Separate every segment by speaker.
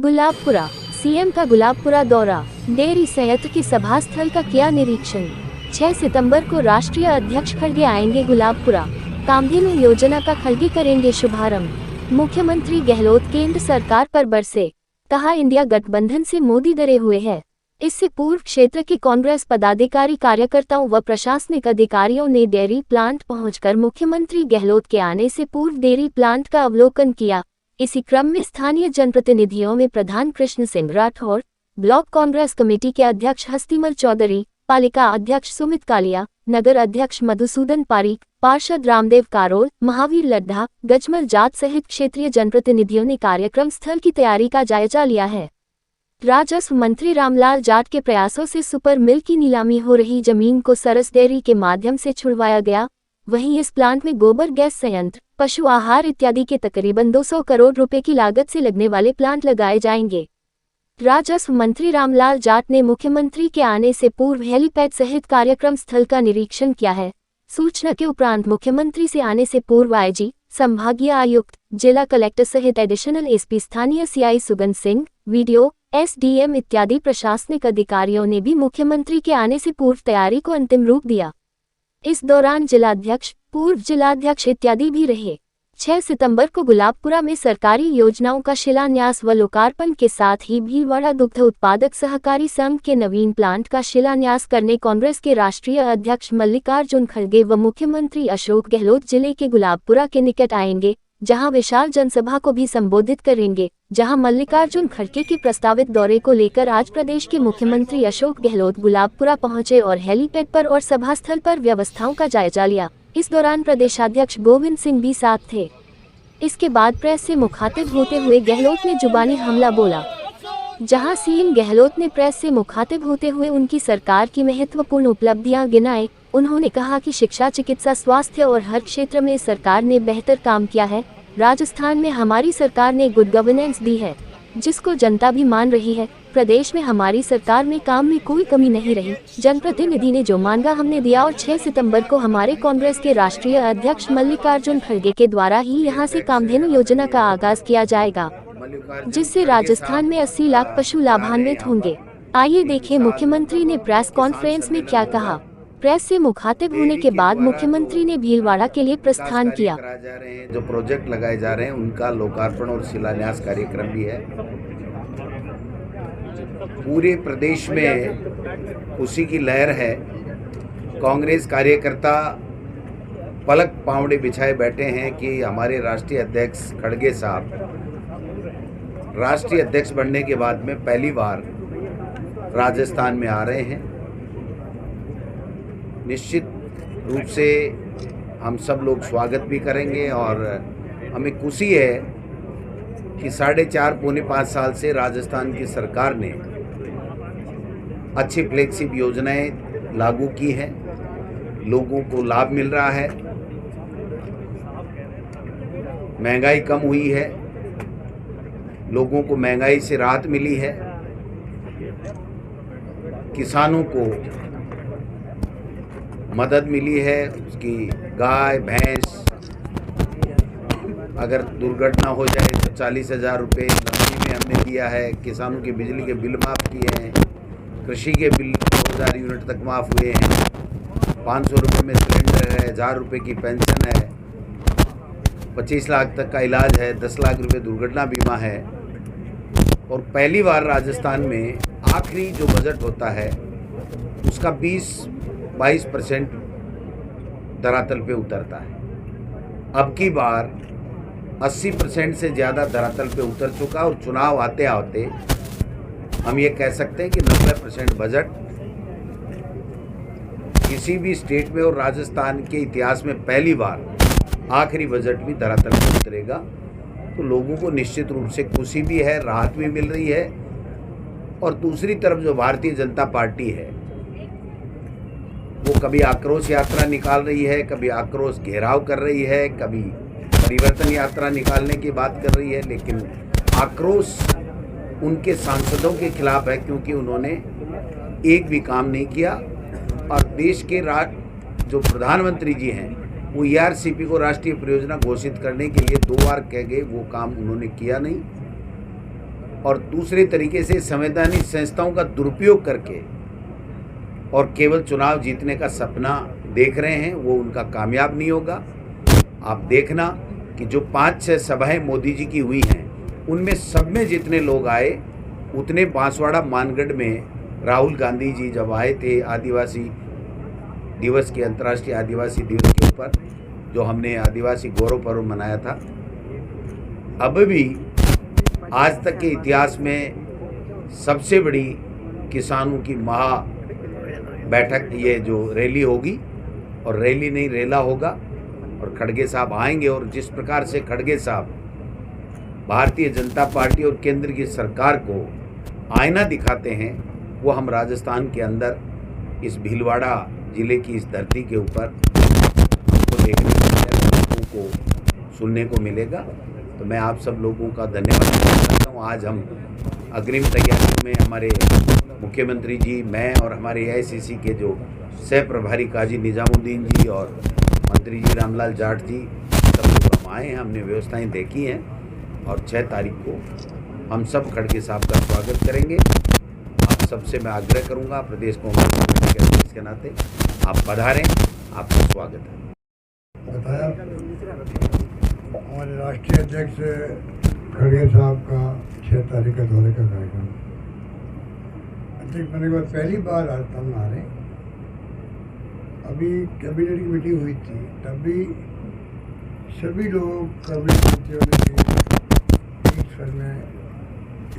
Speaker 1: Gulabpura, CM का गुलाबपुरा दौरा, dairy संयंत्र की सभा स्थल का किया निरीक्षण। 6 सितंबर को राष्ट्रीय अध्यक्ष खड़गे आएंगे गुलाबपुरा। कामधेनु योजना का खड़गे करेंगे शुभारंभ। मुख्यमंत्री गहलोत केंद्र सरकार पर बरसे, कहा इंडिया गठबंधन से मोदी डरे हुए हैं। इससे पूर्व क्षेत्र के कांग्रेस पदाधिकारी, कार्यकर्ताओं व प्रशासनिक अधिकारियों ने डेयरी प्लांट पहुंचकर मुख्यमंत्री गहलोत के आने से पूर्व डेयरी प्लांट का अवलोकन किया। इसी क्रम में स्थानीय जनप्रतिनिधियों में प्रधान कृष्ण सिंह राठौर, ब्लॉक कांग्रेस कमेटी के अध्यक्ष हस्तीमल चौधरी, पालिका अध्यक्ष सुमित कालिया, नगर अध्यक्ष मधुसूदन पारीक, पार्षद रामदेव कारोल, महावीर लड्ढा, गजमल जाट सहित क्षेत्रीय जनप्रतिनिधियों ने कार्यक्रम स्थल की तैयारी का जायजा लिया है। राजस्व मंत्री रामलाल जाट के प्रयासों से सुपर मिल की नीलामी हो रही जमीन को सरस डेयरी के माध्यम से छुड़वाया गया। वहीं इस प्लांट में गोबर गैस संयंत्र, पशु आहार इत्यादि के तकरीबन 200 करोड़ रुपए की लागत से लगने वाले प्लांट लगाए जाएंगे। राजस्व मंत्री रामलाल जाट ने मुख्यमंत्री के आने से पूर्व हेलीपैड सहित कार्यक्रम स्थल का निरीक्षण किया है। सूचना के उपरांत मुख्यमंत्री से आने से पूर्व आईजी, संभागीय आयुक्त, जिला कलेक्टर सहित एडिशनल एसपी, स्थानीय सीआई सुगंध सिंह, वीडियो, एसडीएम इत्यादि प्रशासनिक अधिकारियों ने भी मुख्यमंत्री के आने से पूर्व तैयारी को अंतिम रूप दिया। इस दौरान जिलाध्यक्ष, पूर्व जिलाध्यक्ष इत्यादि भी रहे। 6 सितंबर को गुलाबपुरा में सरकारी योजनाओं का शिलान्यास व लोकार्पण के साथ ही भीलवाड़ा दुग्ध उत्पादक सहकारी संघ के नवीन प्लांट का शिलान्यास करने कांग्रेस के राष्ट्रीय अध्यक्ष मल्लिकार्जुन खड़गे व मुख्यमंत्री अशोक गहलोत जिले के गुलाबपुरा के निकट आएंगे, जहां विशाल जनसभा को भी संबोधित करेंगे। जहां मल्लिकार्जुन खड़गे के प्रस्तावित दौरे को लेकर आज प्रदेश के मुख्यमंत्री अशोक गहलोत गुलाबपुरा पहुंचे और हेलीपैड पर और सभा स्थल पर व्यवस्थाओं का जायजा लिया। इस दौरान प्रदेशाध्यक्ष गोविंद सिंह भी साथ थे। इसके बाद प्रेस से मुखातिब होते हुए गहलोत ने जुबानी हमला बोला, जहां सीएम गहलोत ने प्रेस से मुखातिब होते हुए उनकी सरकार की महत्वपूर्ण उपलब्धियां गिनाई। उन्होंने कहा कि शिक्षा, चिकित्सा, स्वास्थ्य और हर क्षेत्र में सरकार ने बेहतर काम किया है। राजस्थान में हमारी सरकार ने गुड गवर्नेंस दी है, जिसको जनता भी मान रही है। प्रदेश में हमारी सरकार में काम में कोई कमी नहीं रही। जनप्रतिनिधि ने जो मांगा हमने दिया और 6 सितंबर को हमारे कांग्रेस के राष्ट्रीय अध्यक्ष मल्लिकार्जुन खड़गे के द्वारा ही यहां से कामधेनु योजना का आगाज किया जाएगा, जिससे राजस्थान में 80 लाख पशु लाभान्वित होंगे। आइए देखें मुख्यमंत्री ने प्रेस कॉन्फ्रेंस में क्या कहा। प्रेस से मुखातिब होने के बाद मुख्यमंत्री ने भीलवाड़ा के लिए प्रस्थान किया।
Speaker 2: जो प्रोजेक्ट लगाए जा रहे हैं उनका लोकार्पण और शिलान्यास कार्यक्रम भी है। पूरे प्रदेश में खुशी की लहर है। कांग्रेस कार्यकर्ता पलक पावड़े बिछाए बैठे हैं कि हमारे राष्ट्रीय अध्यक्ष खड़गे साहब राष्ट्रीय अध्यक्ष बनने के बाद में पहली बार राजस्थान में आ रहे हैं। निश्चित रूप से हम सब लोग स्वागत भी करेंगे और हमें खुशी है कि 4.5 पौने 5 साल से राजस्थान की सरकार ने अच्छी फ्लैगशिप योजनाएं लागू की हैं, लोगों को लाभ मिल रहा है, महंगाई कम हुई है, लोगों को महंगाई से राहत मिली है, किसानों को मदद मिली है। उसकी गाय भैंस अगर दुर्घटना हो जाए तो 40,000 रुपये नकदी में हमने दिया है। किसानों के बिजली के बिल माफ़ किए हैं, कृषि के बिल 2000 यूनिट तक माफ़ हुए हैं। 500 रुपये में सिलेंडर है, 1000 रुपये की पेंशन है, 25 लाख तक का इलाज है, 10 लाख रुपये दुर्घटना बीमा है। और पहली बार राजस्थान में आखिरी जो बजट होता है उसका 22% धरातल पे उतरता है। अब की बार 80% से ज़्यादा धरातल पे उतर चुका और चुनाव आते आते हम ये कह सकते हैं कि 90% बजट किसी भी स्टेट में और राजस्थान के इतिहास में पहली बार आखिरी बजट भी धरातल पे उतरेगा। तो लोगों को निश्चित रूप से खुशी भी है, राहत भी मिल रही है। और दूसरी तरफ जो भारतीय जनता पार्टी है वो कभी आक्रोश यात्रा निकाल रही है, कभी आक्रोश घेराव कर रही है, कभी परिवर्तन यात्रा निकालने की बात कर रही है। लेकिन आक्रोश उनके सांसदों के खिलाफ है, क्योंकि उन्होंने एक भी काम नहीं किया। और देश के जो प्रधानमंत्री जी हैं वो ERCP को राष्ट्रीय परियोजना घोषित करने के लिए 2 बार कह गए, वो काम उन्होंने किया नहीं। और दूसरे तरीके से संवैधानिक संस्थाओं का दुरुपयोग करके और केवल चुनाव जीतने का सपना देख रहे हैं, वो उनका कामयाब नहीं होगा। आप देखना कि जो 5-6 सभाएं मोदी जी की हुई हैं, उनमें सब में जितने लोग आए उतने बांसवाड़ा मानगढ़ में राहुल गांधी जी जब आए थे आदिवासी दिवस के, अंतर्राष्ट्रीय आदिवासी दिवस के ऊपर जो हमने आदिवासी गौरव पर्व मनाया था, अब भी आज तक के इतिहास में सबसे बड़ी किसानों की महा बैठक ये जो रैली होगी, और रैली नहीं रेला होगा, और खड़गे साहब आएंगे। और जिस प्रकार से खड़गे साहब भारतीय जनता पार्टी और केंद्र की सरकार को आईना दिखाते हैं, वो हम राजस्थान के अंदर इस भीलवाड़ा ज़िले की इस धरती के ऊपर हमको देखने को मिलेगा, लोगों को सुनने को मिलेगा। तो मैं आप सब लोगों का धन्यवाद करता हूँ। आज हम अग्रिम तैयारियों में हमारे मुख्यमंत्री जी, मैं और हमारे AICC के जो सह प्रभारी काजी निजामुद्दीन जी और मंत्री जी रामलाल जाट जी, सब लोग हम आए हैं, हमने व्यवस्थाएं देखी हैं, और 6 तारीख को हम सब खड़गे साहब का स्वागत करेंगे। आप सबसे मैं आग्रह करूंगा, प्रदेश कांग्रेस कमेटी के अध्यक्ष के नाते आप पधारें, आपका स्वागत है।
Speaker 3: बताया हमारे राष्ट्रीय अध्यक्ष खड़गे साहब का 6 तारीख का दौरे का कार्यक्रम अध्यक्ष बनने के बाद पहली बार राजस्थान आ रहे हैं। अभी कैबिनेट की मीटिंग हुई थी, तब भी सभी लोग कैबिनेट मंत्रियों ने एक स्वर में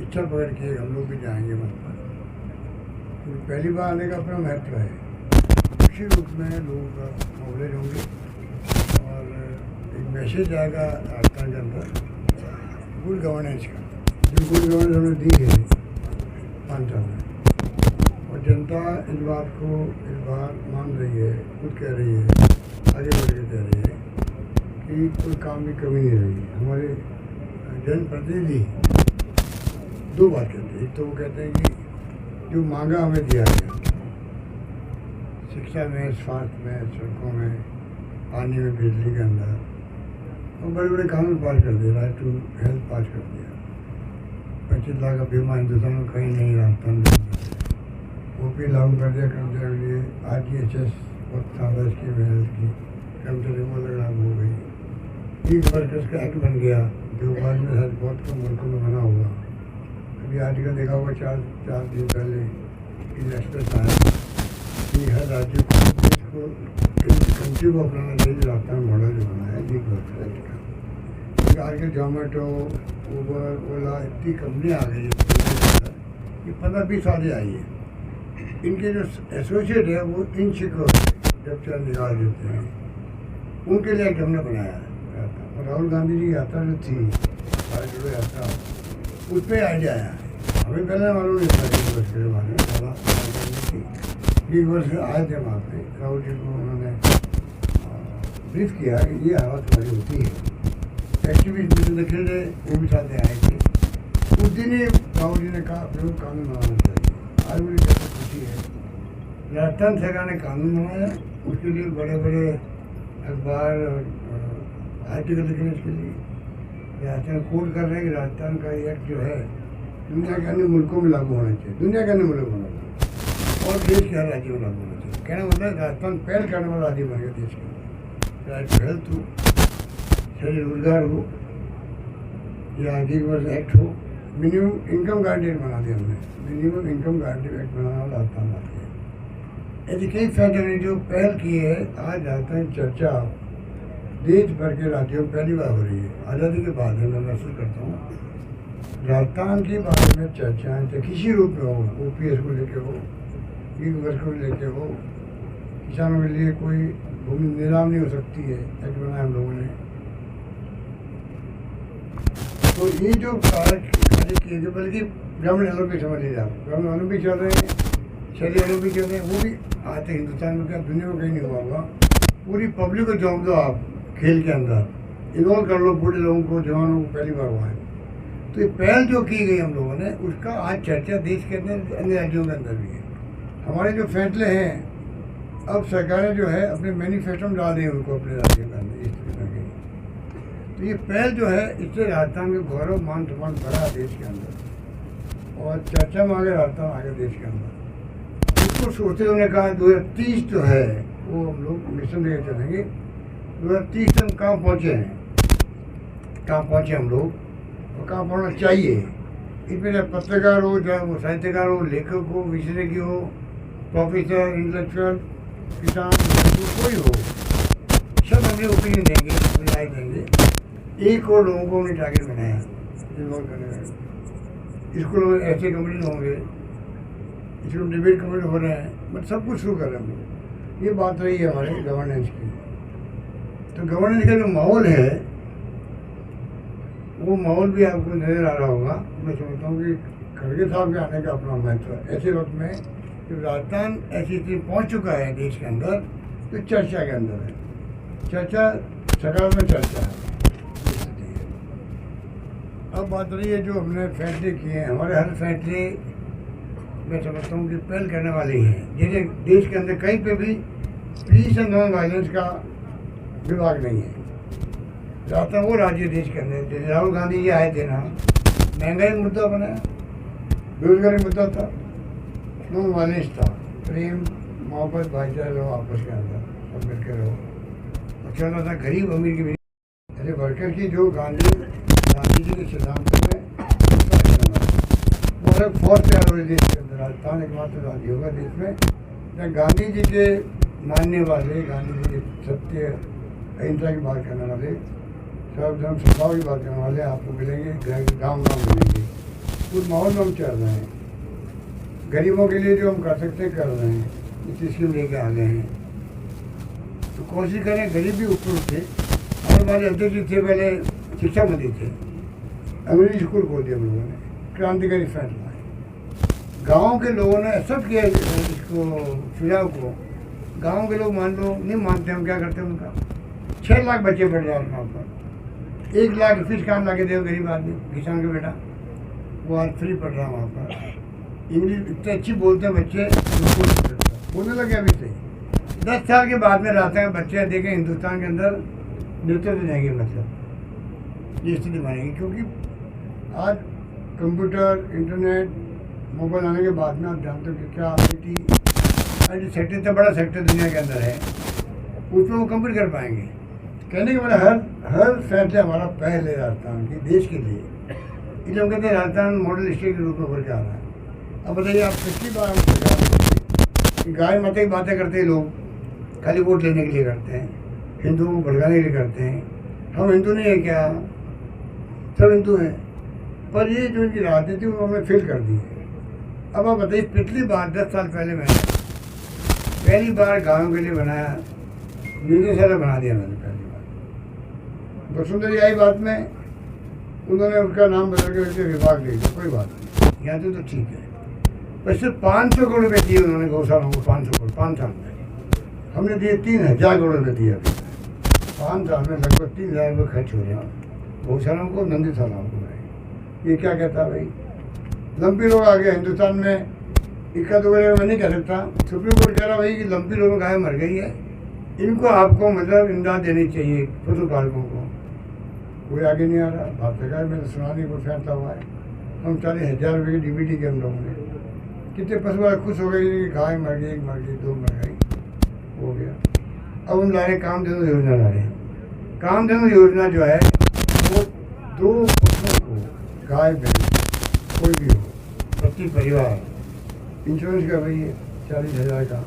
Speaker 3: इच्छा पकड़ के हम लोग भी जाएंगे वहाँ पर। तो पहली बार आने का अपना महत्व है। उसी रूप में लोगों का कवरेज होंगे और एक मैसेज आएगा राजस्थान के अंदर गुड गवर्नेंस का, जो गुड गवर्नेंस हमने दी है 5 साल में, और जनता इस बात को इस बार मान रही है, खुद कह रही है, आगे बढ़ के कह रही है कि कोई काम की कमी नहीं रही। हमारे जनप्रतिनिधि 2 बात कहते हैं। एक तो वो कहते हैं कि जो मांगा हमें दिया गया, शिक्षा में, स्वास्थ्य में, सड़कों में, पानी में, बिजली के अंदर, और बड़े बड़े कानून पास कर दिए, राइट टू हेल्थ पास कर दिया। 25 लाख का बीमा हिंदुस्तान में कहीं नहीं, राजस्थान में वो भी लागू कर दिया कर्मचारियों के लिए। RTHS और सादा स्कीम है हेल्थ की, कर्मचारी वो लागू हो गई। लीग वर्कर्स का एक्ट बन गया, जो बाद में शायद बहुत कम मुल्कों में बना होगा। अभी आर्टिकल देखा होगा 4 दिन पहले एक्सप्रेस आया कि हर राज्य को कंट्री को अपनाना चाहिए। राजस्थान मॉडल जो बना है लीग वर्कर्स एक्ट का। आजकल जोमेटो, उबर, ओला इतनी कंपनियाँ आ गई है कि 15-20 साल आई है। इनके जो एसोसिएट है वो इनसिक्योर जब चल निकाल देते हैं, उनके लिए एक हमने बनाया है। और राहुल गांधी जी की यात्रा जो थी, भारत जोड़ो यात्रा, उस पर आइडिया आया है। हमें पहले मालूम नहीं था लीग वर्ष के बारे में। लीग वर्ष आए थे वहाँ पे, राहुल जी को उन्होंने ब्रीफ किया कि ये हालत हमारी होती है। एक्टिविस्ट मिशन निकल रहे, वो भी साथ आए थे। उस दिन ही राहुल जी ने कहा अपने को कानून बनाना चाहिए। आज मुझे कैसे खुशी है, राजस्थान सरकार ने कानून बनाया, उसके लिए बड़े बड़े अखबार और आर्टिकल लिखने के लिए राजस्थान कोड कर रहे हैं कि राजस्थान का एक्ट जो है दुनिया के अन्य मुल्कों में लागू होना चाहिए, दुनिया के अन्य मुल्कों में होना चाहिए, और देश के हर राज्य में लागू होना चाहिए। कहना मतलब है राजस्थान पहल करने वाला राज्य बन गया देश के, चाहे हेल्थ हो, चाहे रोजगार हो, या लीग वर्ष एक्ट हो। मिनिमम इनकम गारंटी एक्ट बना दिया हमने, मिनिमम इनकम गारंटी एक्ट बनाना वाला राजस्थान बाकी है। ऐसी कई फैसले जो पहल की है, आज राजस्थान चर्चा देश भर के राज्यों में पहली बार हो रही है। आज़ादी के बाद मैं महसूस करता हूँ राजस्थान के बारे में चर्चाएँ चाहे किसी रूप में हो, OPS को लेके हो, लीग वर्ष को लेके हो, किसानों के लिए कोई भूमि नीलाम नहीं हो सकती है, एक्ट बनाया हम लोगों ने। तो ये जो कार्य किए गए, बल्कि ग्रामीण ओलंपिक समझ लीजिए आप, ग्रामीण ओलंपिक चल रहे हैं, शहरी ओलंपिक चल रहे हैं, वो भी आते हिंदुस्तान में, क्या दुनिया में कहीं नहीं हुआ होगा। पूरी पब्लिक को जोड़ दो आप खेल के अंदर, इन्वॉल्व कर लो बूढ़े लोगों को, जवानों को, पहली बार हुआ है। तो ये पहल जो की गई हम लोगों ने, उसका आज चर्चा देश के अंदर, अन्य राज्यों के अंदर भी है। हमारे जो फैसले हैं, अब सरकारें जो है अपने मैनिफेस्टो में डाल रही हैं उनको अपने राज्यों के अंदर, इस तरह के। तो ये पहल जो है, इससे राजस्थान का गौरव, मान सम्मान बढ़ा देश के अंदर। और चर्चा में आगे रहता हूँ आगे देश के अंदर। इसको सोचते उन्होंने कहा 2030 जो है वो हम लोग मिशन लेकर चलेंगे। 2030 हम कहाँ पहुँचे हैं, कहाँ पहुँचे हम लोग और कहाँ पहुँचना चाहिए। इसमें पत्रकार हो, चाहे वो साहित्यकार हो, लेखक हो, विशेषज्ञ हो, प्रोफेसर, इंटेलेक्चुअल, किसान, कोई हो, सब अपनी ओपिनियन देंगे, अपनी राय देंगे। 1 करोड़ लोगों को उन्हें टारगेट बनाया स्कूलों में ऐसे कम्युनिटी होंगे, स्कूल डिबेट कम्युनिटी हो रहे हैं, मतलब सब कुछ शुरू कर रहे हैं हम लोग। ये बात रही है हमारे गवर्नेंस की। तो गवर्नेंस का जो माहौल है वो माहौल भी आपको नजर आ रहा होगा। मैं समझता हूँ कि खड़गे साहब के आने का अपना महत्व है। ऐसे वक्त में जब राजस्थान ऐसी स्थिति पहुँच चुका है देश के अंदर, तो चर्चा के अंदर है, चर्चा सकारात्मक चर्चा है। अब बात रही है जो हमने फैसले किए हैं, हमारे हर फैसले मैं समझता हूँ कि पहल करने वाले ही हैं। जैसे देश के अंदर कहीं पे भी पीस एंड नॉन वायलेंस का विभाग नहीं है। जाता वो राज्य देश के अंदर जैसे राहुल गांधी जी आए थे ना, महंगाई मुद्दा बनाया, बेरोजगारी मुद्दा था, नॉन वायलेंस था, प्रेम मोहब्बत भाईचारा रहो आपस के अंदर, सब मिलकर रहो। और चल रहा था गरीब अमीर की ऐसे वर्कर की जो गांधी जी के सिद्धांतों में वो अलग फौज तैयार हो रही देश के अंदर। राजस्थान एकमात्र राज्य होगा देश में जहाँ गांधी जी के मानने वाले, गांधी जी के सत्य अहिंसा की बात करने वाले, सर्वधर्म सद्भाव की बात करने वाले आपको मिलेंगे, गाँव मिलेंगे। उस माहौल में हम चल रहे हैं। गरीबों के लिए जो हम कर सकते हैं कर रहे हैं, इस स्कीम लेके आ गए हैं। तो कोशिश करें गरीब भी ऊपर उठे। और हमारे अध्यक्ष जी थे पहले शिक्षा मंत्री थे, अंग्रेजी स्कूल खोल दिया हम लोगों ने, क्रांतिकारी फैसला है। गाँव के लोगों ने एक्सेप्ट किया इसको, सुझाव को। गाँव के लोग मान लो नहीं मानते, हम क्या करते हैं उनका 6 लाख बच्चे पढ़ जाए वहाँ पर, 1 लाख फीस काम ला के दे गरीब आदमी, किसान का बेटा, वो आज फ्री पढ़ रहा है वहाँ पर। इंग्लिश इतनी अच्छी बोलते हैं बच्चे, बोलने लगे अभी से। 10 साल के बाद में रहते हैं बच्चे, देखें हिंदुस्तान के अंदर नेतृत्व जाएंगे, मतलब ये स्थिति बनेगी। क्योंकि आज कंप्यूटर, इंटरनेट, मोबाइल आने के बाद में आप जानते हो कि क्या आई टी सेक्टर इतना बड़ा सेक्टर दुनिया के अंदर है, उसमें वो कम्पीट कर पाएंगे। कहने के मतलब हर फैसले हमारा पहल है राजस्थान की, देश के लिए। इसलिए हम कहते हैं राजस्थान मॉडल स्टेट के रूप में उभर के आ रहा है। अब बताइए आप कितनी बार हम सरकार गाय माता की बातें करते हैं लोग, खाली वोट लेने के लिए करते हैं, हिंदुओं को भड़काने के लिए करते हैं। हम हिंदू नहीं है क्या? सब हिंदू हैं, पर ये जो इनकी राजनीति वो हमने फेल कर दी है। अब आप बताइए, पिछली बार 10 साल पहले मैंने पहली बार गाँव के लिए बनाया, निदेशालय बना दिया मैंने पहली बार। वसुंधरा आई बात में उन्होंने उसका नाम बदल के उसके विभाग ले लिया, कोई बात नहीं, यहाँ तो ठीक है। वैसे 500 करोड़ रुपये दिए उन्होंने गौशालाओं को, 500 करोड़ 5 साल में। हमने दिए 3000 करोड़ रुपये दिए अभी 5 साल में, लगभग 3000 रुपये खर्च हो रहे हैं गौशालाओं को, नंदीशालाओं को। ये क्या कहता भाई? लंपी रोग आ गया हिंदुस्तान में, इक्का दुगड़े मैं नहीं कह सकता। सुप्रीम कोर्ट कह रहा भाई कि लंपी रोग गाय मर गई है, इनको आपको मतलब इमदाद देनी चाहिए पशुपालकों को। कोई आगे नहीं आ रहा। भारत सरकार में सुनाने को फैसला हुआ है, हम 40,000 रुपये की DBT के हम लोगों ने। कितने पशु वाले खुश हो गए कि गाय मर गई, 1 मर गई, 2 मर गई, हो गया। अब हम ला रहे कामधेनु योजना ला रहे हैं। कामधेनु योजना जो है वो 2 पशुओं को, गाय भैंस कोई भी हो, प्रति परिवार इंश्योरेंस कर रही है 40,000 का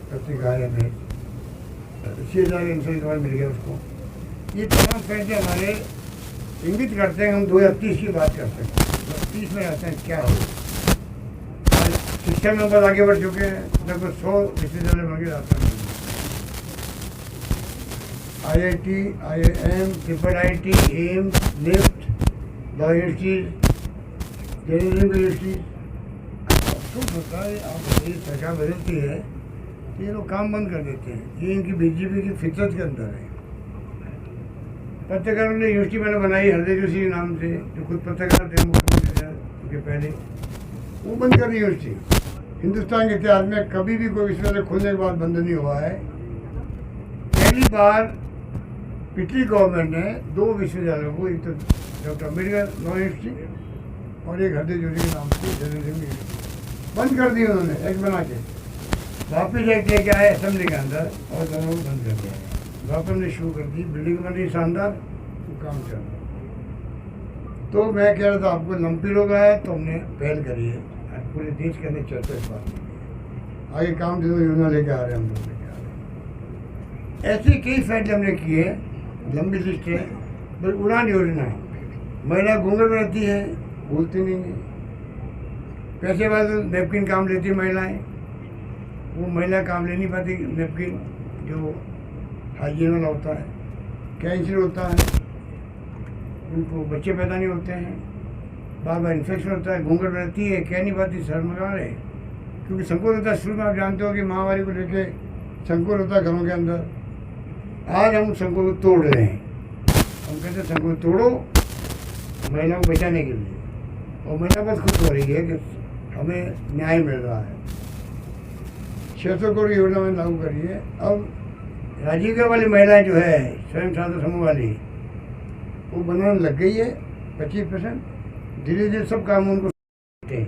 Speaker 3: प्रति गाय है, 6,000 इंश्योरेंस कवर मिल गया उसको। ये तमाम फैसले हमारे इंगित करते हैं हम 2030 की बात करते हैं। 2030 में रहते हैं क्या हो। शिक्षा में बहुत आगे बढ़ चुके हैं, लगभग 100 विश्वविद्यालय बन के जाते हैं। IIT, IIM, IIT, AIIMS, NIFT, universities, universities. अफसोस होता है आप ये सरकार बदलती है तो ये लोग काम बंद कर देते हैं। ये इनकी BJP की फितरत के अंदर है। पत्रकारों ने यूनिवर्सिटी मैंने बनाई हृदय जोशी के नाम से, जो खुद पत्रकार थे मुख्यमंत्री उनके पहले, वो बंद कर दी यूनिवर्सिटी। हिंदुस्तान के इतिहास में कभी भी कोई विश्वविद्यालय खुलने के बाद बंद नहीं हुआ है। पहली बार पिछली गवर्नमेंट ने 2 विश्वविद्यालयों को, एक तो डॉक्टर अम्बेडकर लॉ यूनिवर्सिटी और एक हरदी जोड़ी के नाम से जर्नलिज्म बंद कर दी उन्होंने, एक बना के वापस एक लेके आए असेंबली के अंदर और दोनों को बंद कर दिया। वापस ने शुरू कर दी, बिल्डिंग बन रही शानदार, तो काम चल रहा। तो मैं कह रहा था आपको लंपी लोग आया तो हमने पहल करी है, पूरे देश के अंदर चर्चा इस बात की। आगे काम जो योजना लेके आ रहे हैं, हम लोग लेके आ रहे हैं। ऐसे कई फैसले हमने किए, लंबी लिस्ट है। बस उड़ान योजना है, महिला घूंघट में रहती है, बोलती नहीं है। पैसे बाद नेपकिन काम लेती है महिलाएं, वो महिला काम ले नहीं पाती नेपकिन, जो हाइजीन वाला होता है। कैंसर होता है, उनको बच्चे पैदा नहीं होते हैं, बार बार इन्फेक्शन होता है, घूंघट रहती है, कह नहीं पाती, शर्मगार है, क्योंकि संकोच होता है। शुरू में आप जानते हो कि महामारी को लेके संकोच होता है घरों के अंदर। आज हम संकोच को तोड़ रहे हैं, हम कहते हैं संकोच तोड़ो महिलाओं को बचाने के लिए, और महिला बस खुश हो रही है कि हमें न्याय मिल रहा है। 600 करोड़ योजना में लागू करी है। अब राजीव वाली महिलाएं जो है स्वयं सहायता समूह वाली, वो बनाने लग गई है 25%। धीरे धीरे सब काम उनको हैं।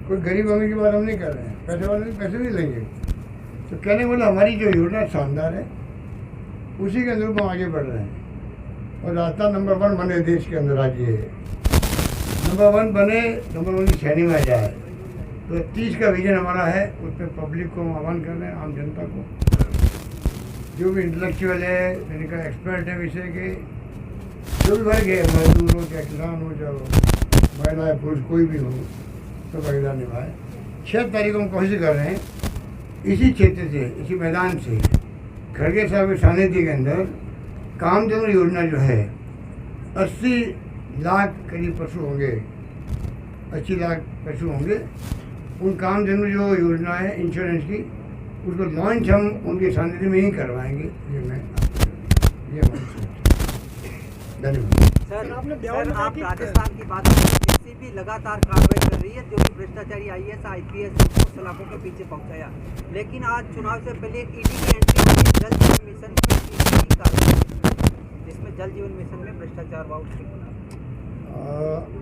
Speaker 3: कोई गरीब अमीर की बात हम नहीं कर रहे हैं, पैसे वाले पैसे नहीं लेंगे। तो कहने वाला हमारी जो योजना शानदार है, उसी के अनुरूप हम आगे बढ़ रहे हैं। और राजस्थान नंबर 1 बने देश के अंदर, आज ये नंबर 1 बने, नंबर 1 की श्रेणी में जाए। तो 30 का विजन हमारा है, उस पर पब्लिक को हम आह्वान कर रहे हैं, आम जनता को, जो भी इंटेलेक्चुअल है, मेडिकल एक्सपर्ट है विषय के, जो भी वर्ग है, मजदूर हो चाहे किसान हो चाहे महिला या पुरुष कोई भी हो, तो भागीदार निभाए। 6 तारीख को हम कोशिश कर रहे हैं इसी क्षेत्र से, इसी मैदान से, खड़गे साहब के सानिध्य के अंदर कामधेनु योजना जो है, 80 लाख करीब पशु होंगे, 80 लाख पशु होंगे। उन कामधेनु जो योजना है इंश्योरेंस की, उसको लॉन्च हम उनके सानिध्य में ही करवाएंगे। ये मैं ये धन्यवाद।
Speaker 4: सर, आप राजस्थान की बात करें, एसीबी लगातार कार्रवाई कर रही है, जो कि भ्रष्टाचारी IAS IPS को सलाखों के पीछे पहुंचाया। लेकिन आज चुनाव से पहले ईडी की एंट्री हुई जल जीवन मिशन में, ईडी की कार्रवाई, जिसमें जल जीवन मिशन में भ्रष्टाचार वाउट।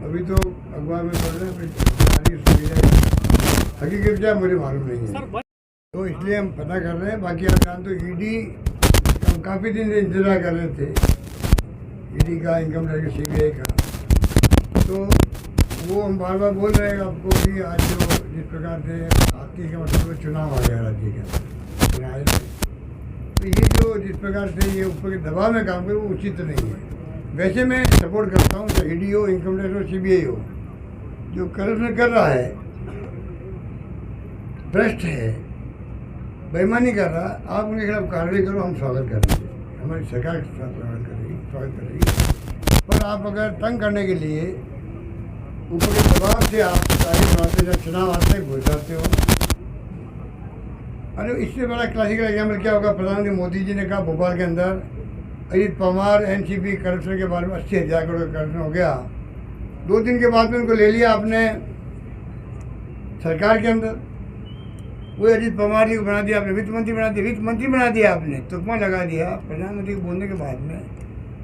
Speaker 3: अभी तो अखबार में पढ़ रहे हैं, हकीकत क्या मुझे मालूम नहीं है, तो इसलिए हम पता कर रहे हैं। बाकी आप जानते हो ईडी हम काफ़ी दिन से इंतजार कर रहे थे, ईडी का, इनकम टैक्स, CBI का। तो वो हम बार बार बोल रहे हैं आपको कि आज जो जिस प्रकार से आपकी का मतलब चुनाव आ गया राज्य के अंदर, चुनाव, तो ये जो जिस प्रकार से ये ऊपर के दबाव में काम करे, वो उचित नहीं है। वैसे मैं सपोर्ट करता हूँ, चाहे ईडी हो, इनकम टैक्स हो, CBI हो, जो करप्शन कर रहा है, भ्रष्ट है, बेईमानी कर रहा, आप उनके खिलाफ कार्रवाई करो, हम स्वागत करेंगे, हमारी सरकार के साथ स्वागत करेगी। पर आप अगर तंग करने के लिए ऊपर के दबाव से आप तारीख बनाते, जब चुनाव आते हैं घुसाते हो। अरे इससे बड़ा क्लासिकल एग्जाम्पल क्या होगा, प्रधानमंत्री मोदी जी ने कहा भोपाल के अंदर अजीत पवार NCB करप्शन के बारे में 80,000 करोड़ करप्शन हो गया। 2 दिन के बाद में उनको ले लिया आपने सरकार के अंदर, वो अजीत पवार जी को बना दिया आपने, वित्त मंत्री बना दिया आपने, तुकमा लगा दिया प्रधानमंत्री को बोलने के बाद में।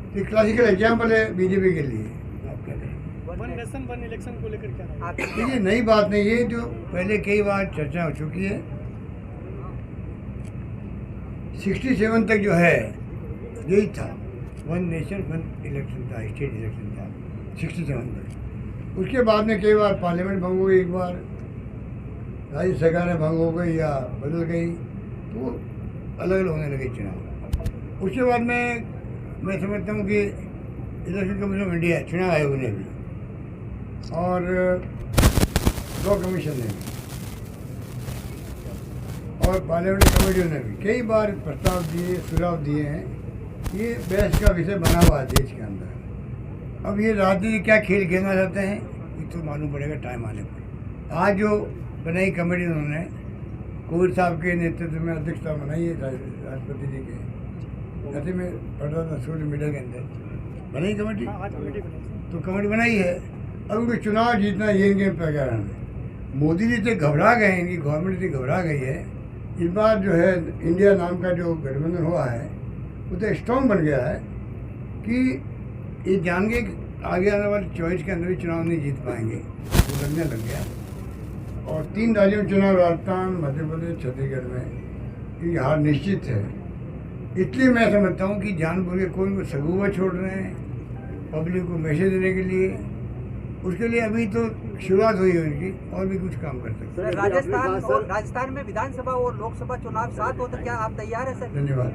Speaker 3: तो क्लासिकल एग्जाम्पल है बीजेपी के लिए। आप क्या करें,
Speaker 5: 1 नेशन 1 इलेक्शन को लेकर क्या
Speaker 3: देखिए नई बात नहीं है, जो पहले कई बार चर्चा हो चुकी है। 67 तक जो है यही था, 1 नेशन 1 इलेक्शन था, स्टेट इलेक्शन था 67 तक। उसके बाद में कई बार पार्लियामेंट भंग हो गई, एक बार राज्य सरकारें भंग हो गई या बदल गई, तो अलग अलग होने लगे चुनाव। उसके बाद में मैं समझता हूँ कि इलेक्शन कमीशन ऑफ इंडिया, चुनाव आयोग ने भी और लॉ कमीशन ने भी और पार्लियामेंट्री कमेटियों ने भी कई बार प्रस्ताव दिए, सुझाव दिए हैं। ये बहस का विषय बना हुआ है देश के अंदर। अब ये राजनीति क्या खेल खेलना चाहते हैं, ये तो मालूम पड़ेगा टाइम आने पर। आज जो बनाई कमेटी उन्होंने कोविड साहब के नेतृत्व में अध्यक्षता बनाई है राष्ट्रपति जी के, ऐसे में पढ़ रहा था सोशल मीडिया के अंदर, बनाई कमेटी, तो कमेटी बनाई है। अब उनको चुनाव जीतना ये इनके प्रकरण है। मोदी जी से घबरा गए, इनकी गवर्नमेंट से घबरा गई है। इस बार जो है इंडिया नाम का जो गठबंधन हुआ है, वो तो स्ट्रॉन्ग बन गया है कि ये जान के आगे आने वाले 24 के अंदर भी चुनाव नहीं जीत पाएंगे, वो लगने लग गया। और 3 राज्यों में चुनाव, राजस्थान, मध्य प्रदेश, छत्तीसगढ़ में ये हार निश्चित है। इसलिए मैं समझता हूँ कि जानबूझ के कोई को सगुआ छोड़ रहे हैं पब्लिक को मैसेज देने के लिए। उसके लिए अभी तो शुरुआत हुई है उनकी, और भी कुछ काम कर सकते हैं।
Speaker 4: राजस्थान में विधानसभा और लोकसभा चुनाव साथ हो तो क्या आप तैयार है सर?
Speaker 3: धन्यवाद।